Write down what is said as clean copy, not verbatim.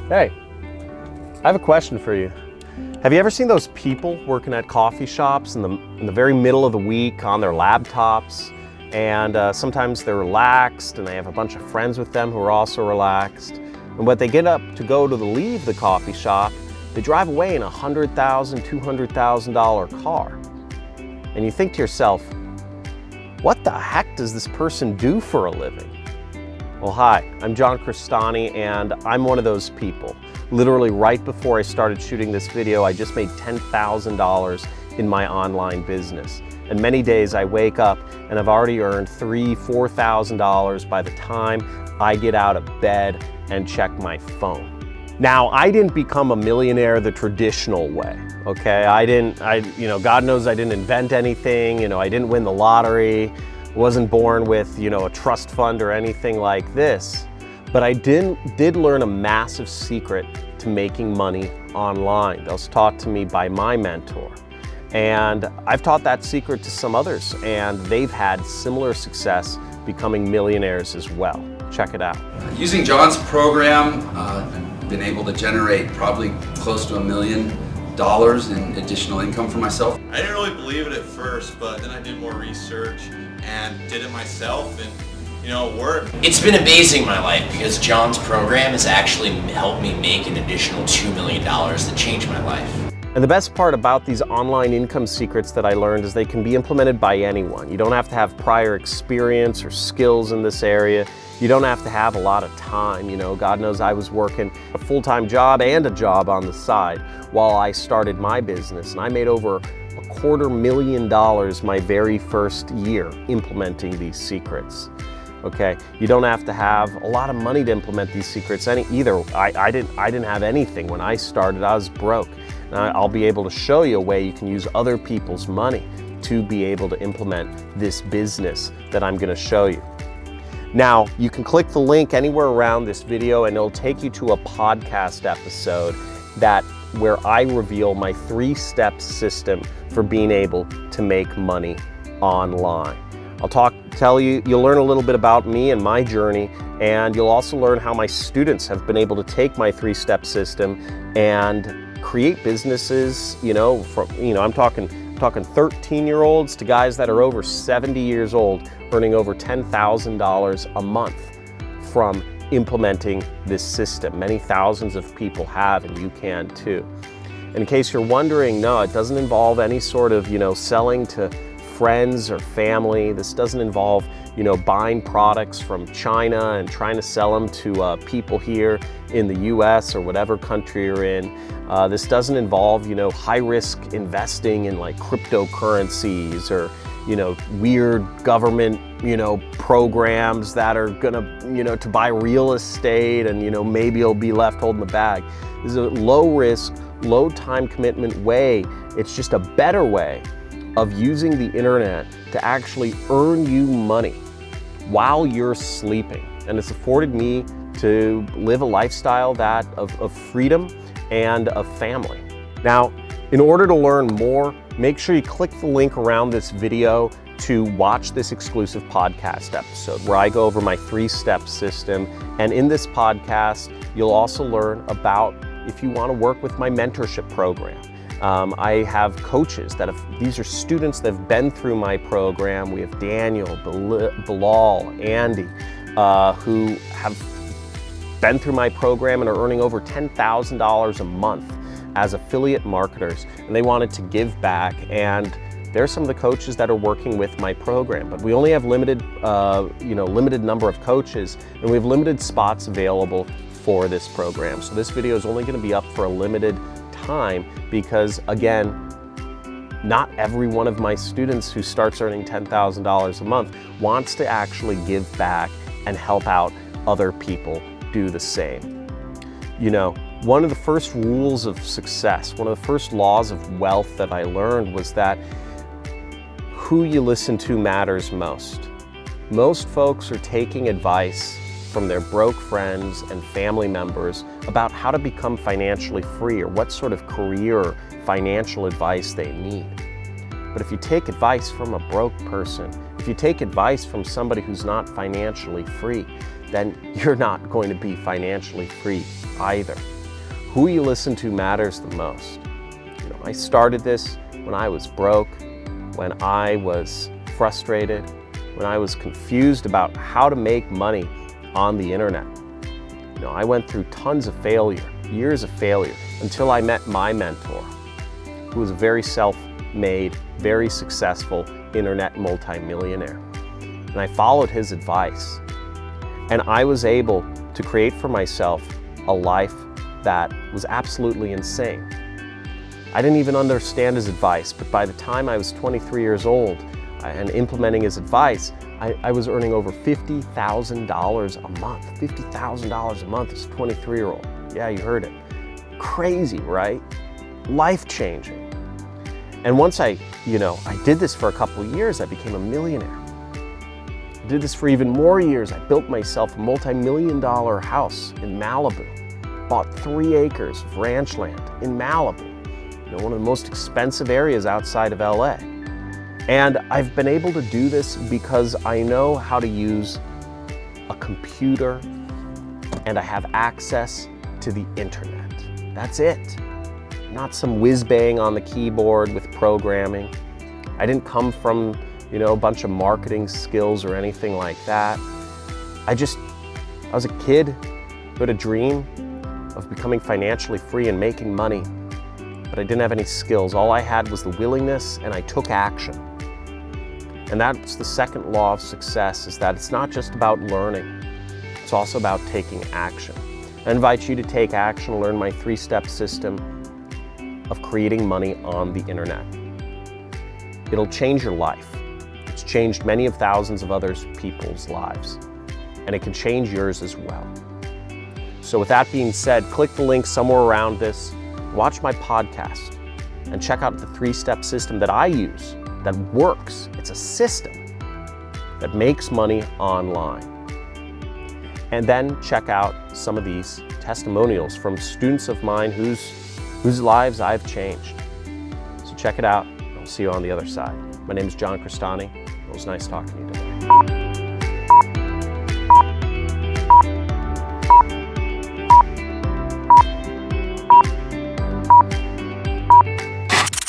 Hey, I have a question for you. Have you ever seen those people working at coffee shops in the very middle of the week on their laptops? And sometimes they're relaxed and they have a bunch of friends with them who are also relaxed. And when they get up to go to leave the coffee shop, they drive away in a $100,000, $200,000 car. And you think to yourself, what the heck does this person do for a living? Well, hi, I'm John Crestani, and I'm one of those people. Literally right before I started shooting this video, I just made $10,000 in my online business. And many days I wake up and I've already earned $3,000, $4,000 by the time I get out of bed and check my phone. Now, I didn't become a millionaire the traditional way, okay? God knows I didn't invent anything, I didn't win the lottery, wasn't born with, a trust fund or anything like this. But I did learn a massive secret to making money online. That was taught to me by my mentor. And I've taught that secret to some others, and they've had similar success becoming millionaires as well. Check it out. Using John's program, I've been able to generate probably close to $1 million in additional income for myself. I didn't really believe it at first, but then I did more research and did it myself, and it worked. It's been amazing in my life because John's program has actually helped me make an additional $2 million that changed my life. And the best part about these online income secrets that I learned is they can be implemented by anyone. You don't have to have prior experience or skills in this area. You don't have to have a lot of time. God knows I was working a full-time job and a job on the side while I started my business. And I made over $250,000 my very first year implementing these secrets. Okay, you don't have to have a lot of money to implement these secrets either. I didn't have anything when I started. I was broke. Now, I'll be able to show you a way you can use other people's money to be able to implement this business that I'm going to show you. Now, you can click the link anywhere around this video and it'll take you to a podcast episode where I reveal my 3-step system for being able to make money online. You'll learn a little bit about me and my journey, and you'll also learn how my students have been able to take my 3-step system and create businesses, I'm talking 13-year-olds to guys that are over 70 years old, earning over $10,000 a month from implementing this system. Many thousands of people have, and you can too. And in case you're wondering, no, it doesn't involve any sort of, selling to friends or family. This doesn't involve, buying products from China and trying to sell them to people here in the US or whatever country you're in. This doesn't involve, high-risk investing in like cryptocurrencies or, weird government, programs that are gonna, to buy real estate and, maybe you'll be left holding the bag. This is a low-risk, low-time commitment way. It's just a better way of using the internet to actually earn you money while you're sleeping. And it's afforded me to live a lifestyle of freedom and of family. Now, in order to learn more, make sure you click the link around this video to watch this exclusive podcast episode where I go over my 3-step system. And in this podcast, you'll also learn about if you want to work with my mentorship program. I have coaches these are students that have been through my program. We have Daniel, Bilal, Andy, who have been through my program and are earning over $10,000 a month as affiliate marketers, and they wanted to give back. And there's some of the coaches that are working with my program, but we only have limited number of coaches, and we have limited spots available for this program. So this video is only going to be up for a limited time because, again, not every one of my students who starts earning $10,000 a month wants to actually give back and help out other people do the same. One of the first rules of success, one of the first laws of wealth that I learned was that who you listen to matters most. Most folks are taking advice from their broke friends and family members about how to become financially free or what sort of career or financial advice they need. But if you take advice from a broke person, if you take advice from somebody who's not financially free, then you're not going to be financially free either. who you listen to matters the most. You know, I started this when I was broke, when I was frustrated, when I was confused about how to make money on the internet. You know, I went through tons of failure, years of failure, until I met my mentor, who was a very self-made, very successful internet multimillionaire. And I followed his advice. And I was able to create for myself a life that was absolutely insane. I didn't even understand his advice, but by the time I was 23 years old and implementing his advice, I was earning over $50,000 a month. $50,000 a month as a 23-year-old. Yeah, you heard it. Crazy, right? Life-changing. And once I did this for a couple of years, I became a millionaire. I did this for even more years. I built myself a multi-million-dollar house in Malibu. Bought 3 acres of ranch land in Malibu, one of the most expensive areas outside of LA. And I've been able to do this because I know how to use a computer and I have access to the internet. That's it. Not some whiz-bang on the keyboard with programming. I didn't come from, a bunch of marketing skills or anything like that. I was a kid who had a dream of becoming financially free and making money, but I didn't have any skills. All I had was the willingness, and I took action. And that's the second law of success, is that it's not just about learning, it's also about taking action. I invite you to take action, learn my 3-step system of creating money on the internet. It'll change your life. It's changed many of thousands of other people's lives, and it can change yours as well. So with that being said, click the link somewhere around this, watch my podcast, and check out the 3-step system that I use that works. It's a system that makes money online. And then check out some of these testimonials from students of mine whose lives I've changed. So check it out. I'll see you on the other side. My name is John Crestani. It was nice talking to you today.